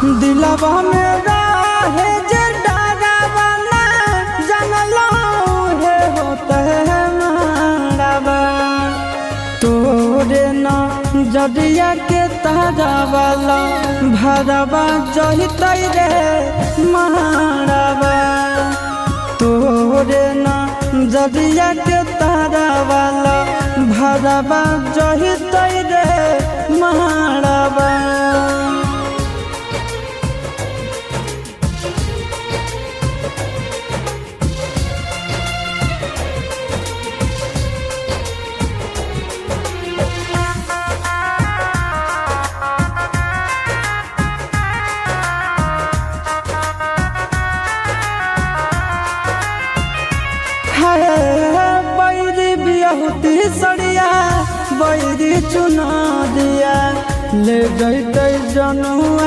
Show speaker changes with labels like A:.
A: दिलवा में रहे जे डरावा ना जानलो हे होते मारावा तोरे ना जदिया के तारा वाला भरवा जहितै रे मारावा तोरे ना जदिया के तारा वाला भरवा जहितै रे मारावा। बैरी बियाहुती सड़िया बैरी चुना दिया ले जैते जनुआ